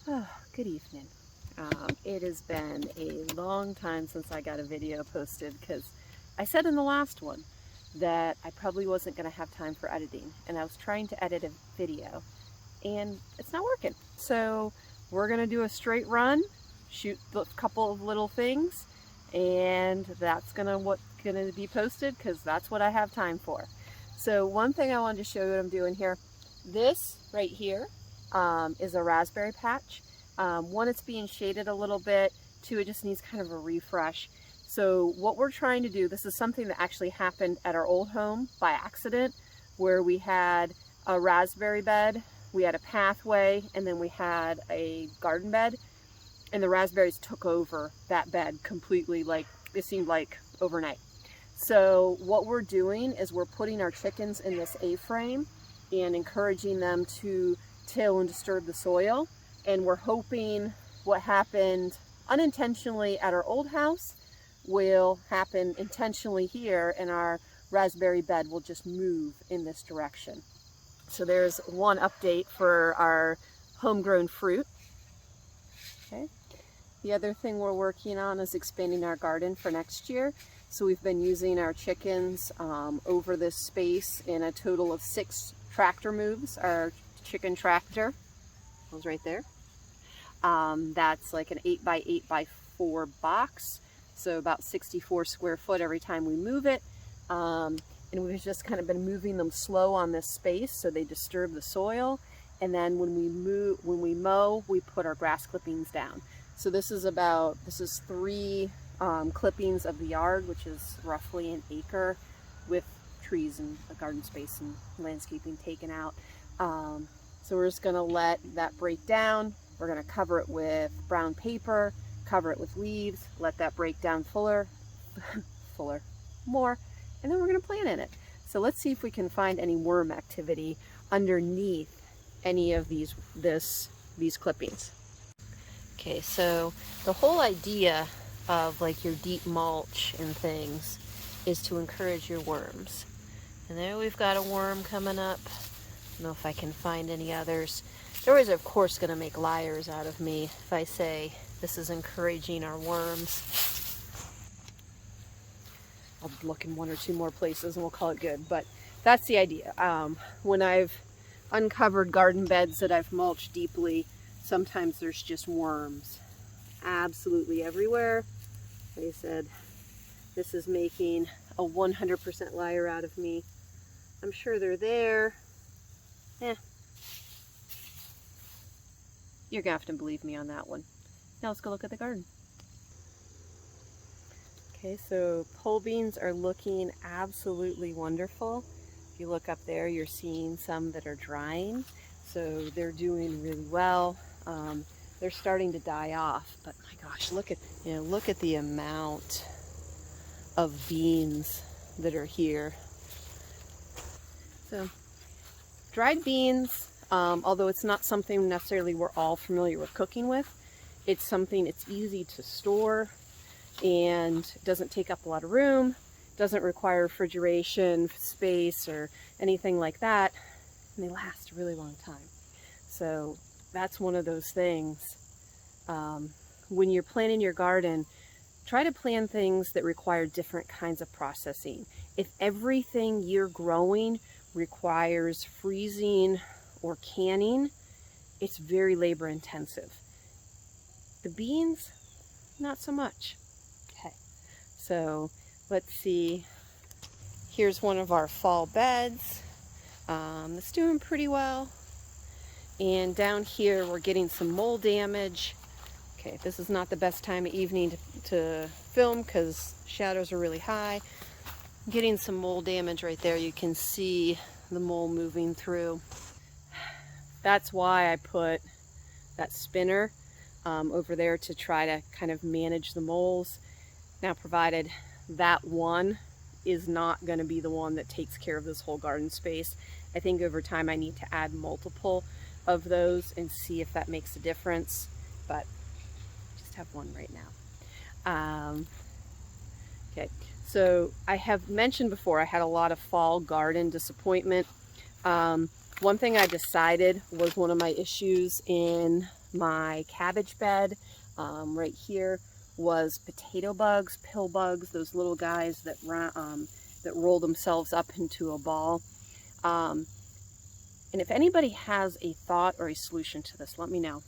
Oh, good evening. It has been a long time since I got a video posted because I said in the last one that I probably wasn't going to have time for editing, and I was trying to edit a video and it's not working. So we're going to do a straight run, shoot a couple of little things, and that's going to be posted because that's what I have time for. So one thing I wanted to show you what I'm doing here. This right here is a raspberry patch. One, it's being shaded a little bit. Two, it just needs kind of a refresh. So what we're trying to do, this is something that actually happened at our old home by accident, where we had a raspberry bed, we had a pathway, and then we had a garden bed, and the raspberries took over that bed completely, like it seemed like overnight. So what we're doing is we're putting our chickens in this A-frame and encouraging them to till and disturb the soil. And we're hoping what happened unintentionally at our old house will happen intentionally here, and our raspberry bed will just move in this direction. So there's one update for our homegrown fruit. Okay. The other thing we're working on is expanding our garden for next year. So we've been using our chickens over this space in a total of 6 tractor moves. Our chicken tractor was right there. That's like an 8x8x4 box, so about 64 square foot every time we move it. And we've just kind of been moving them slow on this space so they disturb the soil. And then when we mow, we put our grass clippings down. So this is 3 clippings of the yard, which is roughly an acre, with trees and a garden space and landscaping taken out. So we're just going to let that break down. We're going to cover it with brown paper, cover it with leaves, let that break down more, and then we're going to plant in it. So let's see if we can find any worm activity underneath any of these clippings. Okay, so the whole idea of like your deep mulch and things is to encourage your worms. And there we've got a worm coming up. I don't know if I can find any others. They're always, of course, going to make liars out of me if I say this is encouraging our worms. I'll look in 1 or 2 more places and we'll call it good. But that's the idea. When I've uncovered garden beds that I've mulched deeply, sometimes there's just worms absolutely everywhere. Like I said, this is making a 100% liar out of me. I'm sure they're there. You're gonna have to believe me on that one. Now let's go look at the garden. Okay, so pole beans are looking absolutely wonderful. If you look up there, you're seeing some that are drying, so they're doing really well. They're starting to die off, but my gosh, look at the amount of beans that are here. So dried beans, although it's not something necessarily we're all familiar with cooking with, it's something it's easy to store and doesn't take up a lot of room, doesn't require refrigeration space or anything like that, and they last a really long time. So that's one of those things. When you're planting your garden, try to plan things that require different kinds of processing. If everything you're growing requires freezing or canning, it's very labor intensive. The beans, not so much. Okay, so let's see. Here's one of our fall beds. It's doing pretty well. And down here, we're getting some mold damage. Okay, this is not the best time of evening to film because shadows are really high. Getting some mold damage right there. You can see the mold moving through. That's why I put that spinner over there to try to kind of manage the moles. Now, provided that one is not going to be the one that takes care of this whole garden space, I think over time I need to add multiple of those and see if that makes a difference, but just have one right now. Okay, so I have mentioned before I had a lot of fall garden disappointment. One thing I decided was one of my issues in my cabbage bed. Right here was potato bugs, pill bugs, those little guys that roll themselves up into a ball. And if anybody has a thought or a solution to this, let me know.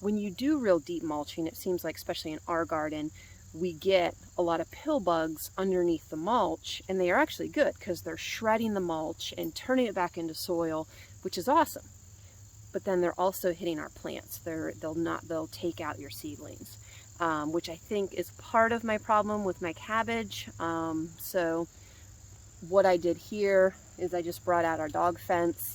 When you do real deep mulching, it seems like, especially in our garden, we get a lot of pill bugs underneath the mulch, and they are actually good because they're shredding the mulch and turning it back into soil, which is awesome. But then they're also hitting our plants. They'll take out your seedlings, which I think is part of my problem with my cabbage. So what I did here is I just brought out our dog fence.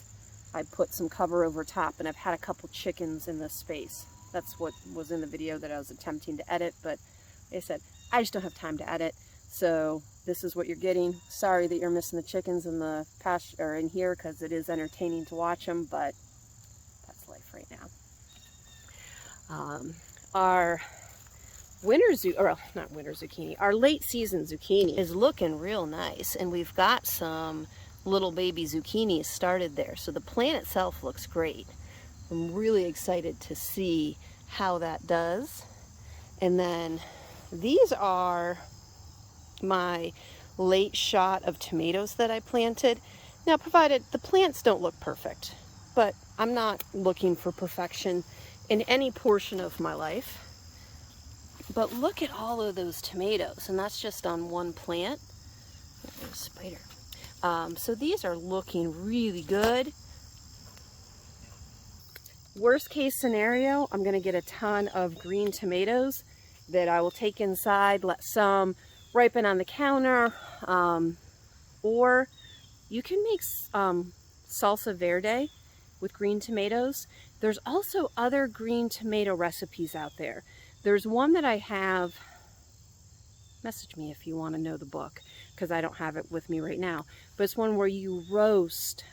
I put some cover over top, and I've had a couple chickens in this space. That's what was in the video that I was attempting to edit, but like I said, I just don't have time to edit. So this is what you're getting. Sorry that you're missing the chickens in the pasture or in here, because it is entertaining to watch them, but that's life right now. Our our late season zucchini is looking real nice, and we've got some little baby zucchini started there. So the plant itself looks great. I'm really excited to see how that does. And then these are my late shot of tomatoes that I planted. Now, provided the plants don't look perfect, but I'm not looking for perfection in any portion of my life. But look at all of those tomatoes, and that's just on one plant. There's a spider. So these are looking really good. Worst case scenario, I'm going to get a ton of green tomatoes that I will take inside, let some ripen on the counter, or you can make salsa verde with green tomatoes. There's also other green tomato recipes out there. There's one that I have, message me if you want to know the book, because I don't have it with me right now, but it's one where you roast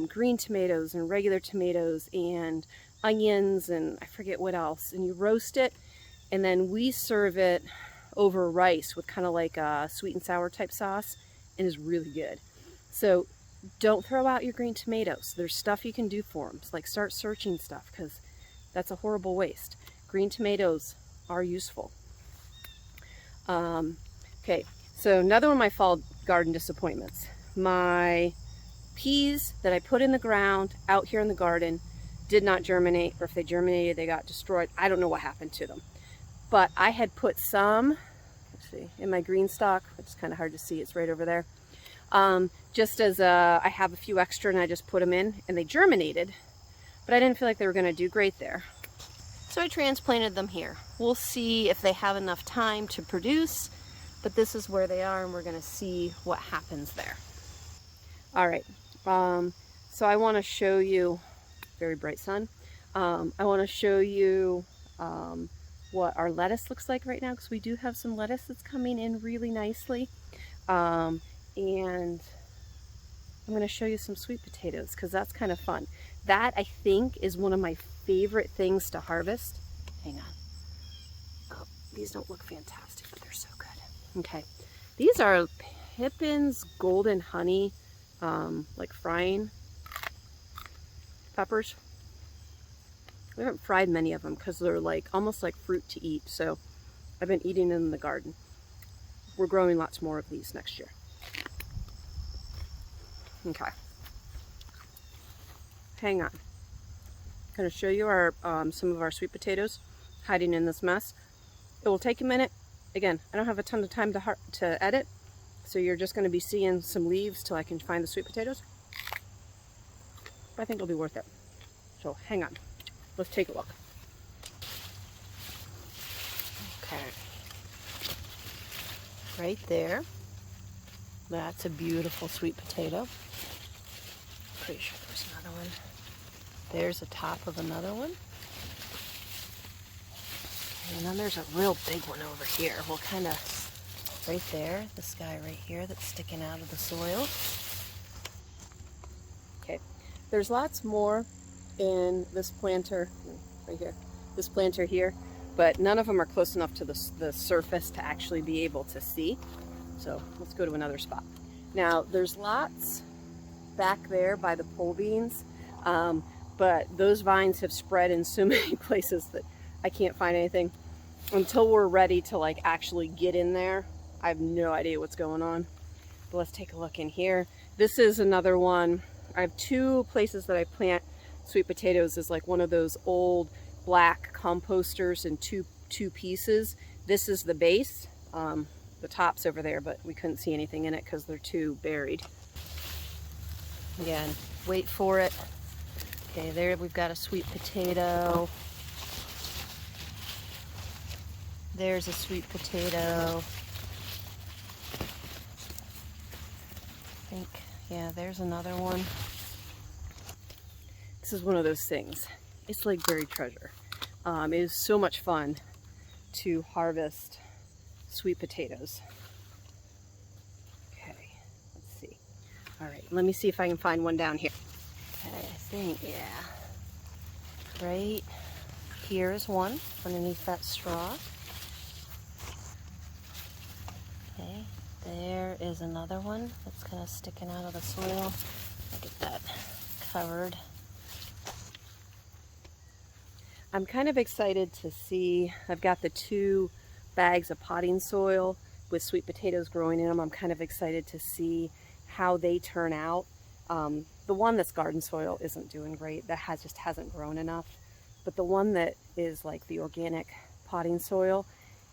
green tomatoes and regular tomatoes and onions and I forget what else, and you roast it, and then we serve it over rice with kind of like a sweet and sour type sauce, and is really good. So don't throw out your green tomatoes. There's stuff you can do for them. It's like start searching stuff, because that's a horrible waste. Green tomatoes are useful. Okay, so another one of my fall garden disappointments. My peas that I put in the ground out here in the garden did not germinate, or if they germinated, they got destroyed. I don't know what happened to them. But I had put some, let's see, in my green stock, which is kind of hard to see, it's right over there. Just as I have a few extra, and I just put them in, and they germinated, but I didn't feel like they were going to do great there. So I transplanted them here. We'll see if they have enough time to produce, but this is where they are, and we're going to see what happens there. All right, so I want to show you, very bright sun, I want to show you what our lettuce looks like right now, because we do have some lettuce that's coming in really nicely. And I'm going to show you some sweet potatoes, because that's kind of fun. That, I think, is one of my favorite things to harvest. Hang on. Oh, these don't look fantastic, but they're so good. Okay. These are Pippin's Golden Honey, like frying peppers. We haven't fried many of them because they're like almost like fruit to eat. So I've been eating them in the garden. We're growing lots more of these next year. Okay. Hang on. I'm going to show you our some of our sweet potatoes hiding in this mess. It will take a minute. Again, I don't have a ton of time to edit, so you're just going to be seeing some leaves till I can find the sweet potatoes. But I think it'll be worth it. So hang on. Let's take a look. Okay. Right there. That's a beautiful sweet potato. Pretty sure there's another one. There's the top of another one. And then there's a real big one over here. We'll kind of, right there, this guy right here that's sticking out of the soil. Okay, there's lots more in this planter, right here, this planter here, but none of them are close enough to the surface to actually be able to see. So let's go to another spot. Now, there's lots back there by the pole beans, but those vines have spread in so many places that I can't find anything. Until we're ready to like actually get in there, I have no idea what's going on. But let's take a look in here. This is another one. I have two places that I plant sweet potatoes. Is like one of those old black composters in two pieces. This is the base. The top's over there, but we couldn't see anything in it because they're too buried. Again, wait for it. Okay, there we've got a sweet potato. There's a sweet potato. I think, yeah, there's another one. This is one of those things. It's like buried treasure. It is so much fun to harvest sweet potatoes. Okay, let's see. All right, let me see if I can find one down here. Okay, I think, yeah. Right here is one underneath that straw. Okay, there is another one that's kind of sticking out of the soil. I'll get that covered. I'm kind of excited to see, I've got the 2 bags of potting soil with sweet potatoes growing in them. I'm kind of excited to see how they turn out. The one that's garden soil isn't doing great. That just hasn't grown enough. But the one that is like the organic potting soil,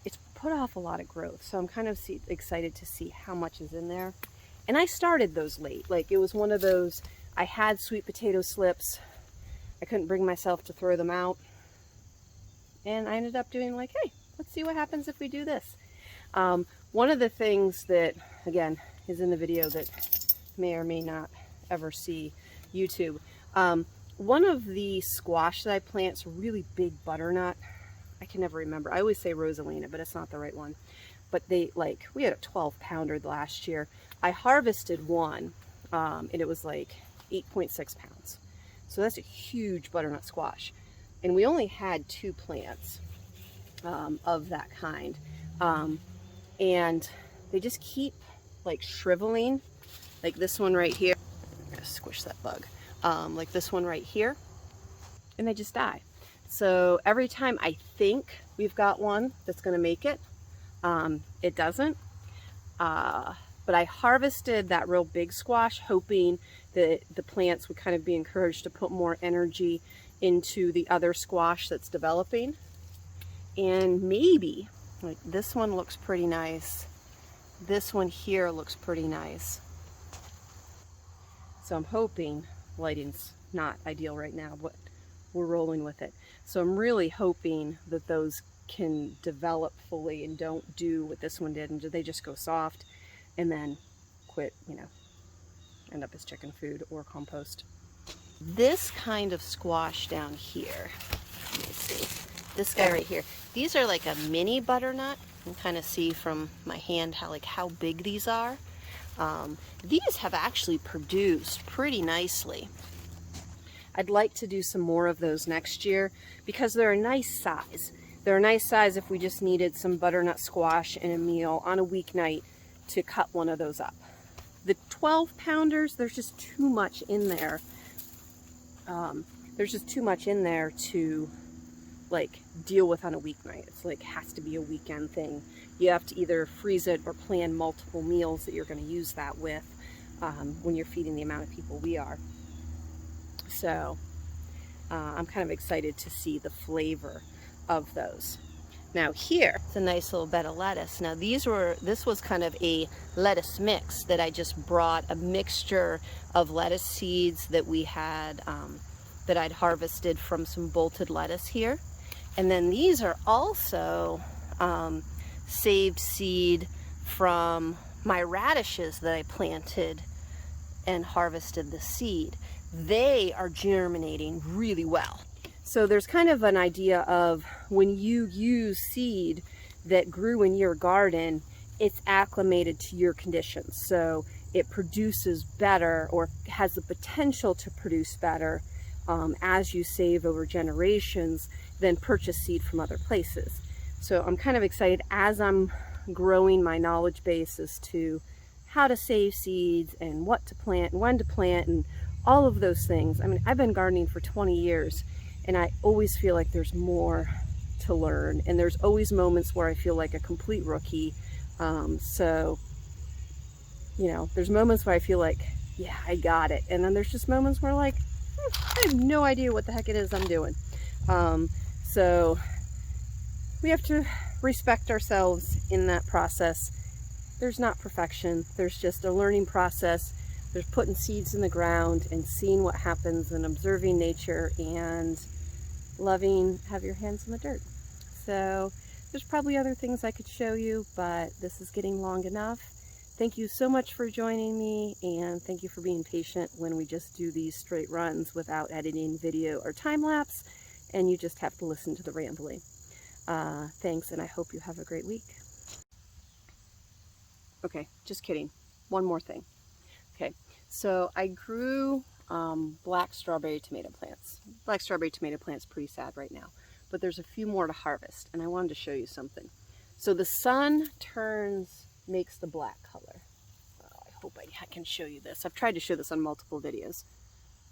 it's put off a lot of growth. So I'm kind of excited to see how much is in there. And I started those late. Like it was one of those, I had sweet potato slips. I couldn't bring myself to throw them out. And I ended up doing like, hey, let's see what happens if we do this. One of the things that, again, is in the video that may or may not ever see YouTube. One of the squash that I plant is a really big butternut. I can never remember. I always say Rosalina, but it's not the right one. But they, like, we had a 12-pounder last year. I harvested one, and it was like 8.6 pounds. So that's a huge butternut squash. And we only had 2 plants of that kind. And they just keep like shriveling, like this one right here. I'm gonna squish that bug. Like this one right here, and they just die. So every time I think we've got one that's gonna make it, it doesn't. But I harvested that real big squash hoping that the plants would kind of be encouraged to put more energy into the other squash that's developing. And maybe, like this one looks pretty nice. This one here looks pretty nice. So I'm hoping, lighting's not ideal right now, but we're rolling with it. So I'm really hoping that those can develop fully and don't do what this one did, and they just go soft and then quit, you know, end up as chicken food or compost. This kind of squash down here, let me see, this guy right here, these are like a mini butternut. You can kind of see from my hand how big these are. These have actually produced pretty nicely. I'd like to do some more of those next year because they're a nice size. They're a nice size if we just needed some butternut squash in a meal on a weeknight to cut one of those up. The 12-pounders, there's just too much in there. There's just too much in there to like deal with on a weeknight. It's like has to be a weekend thing. You have to either freeze it or plan multiple meals that you're going to use that with when you're feeding the amount of people we are. So I'm kind of excited to see the flavor of those. Now here, it's a nice little bed of lettuce. Now this was kind of a lettuce mix that I just brought, a mixture of lettuce seeds that we had, that I'd harvested from some bolted lettuce here. And then these are also saved seed from my radishes that I planted and harvested the seed. They are germinating really well. So there's kind of an idea of when you use seed that grew in your garden, it's acclimated to your conditions. So it produces better, or has the potential to produce better as you save over generations than purchase seed from other places. So I'm kind of excited as I'm growing my knowledge base as to how to save seeds and what to plant and when to plant and all of those things. I mean, I've been gardening for 20 years and I always feel like there's more to learn, and there's always moments where I feel like a complete rookie. So, you know, there's moments where I feel like, yeah, I got it. And then there's just moments where like, I have no idea what the heck it is I'm doing. So we have to respect ourselves in that process. There's not perfection. There's just a learning process. There's putting seeds in the ground and seeing what happens and observing nature and loving, have your hands in the dirt. So there's probably other things I could show you, but this is getting long enough. Thank you so much for joining me, and thank you for being patient when we just do these straight runs without editing video or time lapse, and you just have to listen to the rambling. Thanks, and I hope you have a great week. Okay, just kidding. One more thing. Okay, so I grew black strawberry tomato plants. Black strawberry tomato plants pretty sad right now, but there's a few more to harvest, and I wanted to show you something. So the sun makes the black color. Oh, I hope I can show you this. I've tried to show this on multiple videos.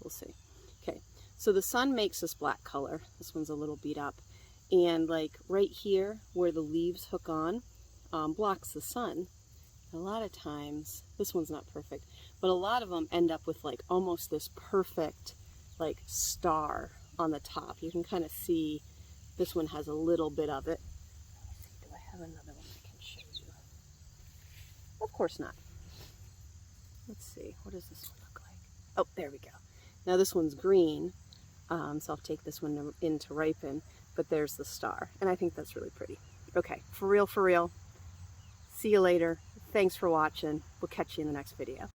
We'll see. Okay, so the sun makes this black color. This one's a little beat up, and like right here where the leaves hook on blocks the sun. A lot of times, this one's not perfect, but a lot of them end up with like almost this perfect like star on the top. You can kind of see this one has a little bit of it. Do I have another one I can show you? Of course not. Let's see, what does this one look like? Oh, there we go. Now this one's green, so I'll take this one in to ripen, but there's the star, and I think that's really pretty. Okay, for real, for real. See you later. Thanks for watching. We'll catch you in the next video.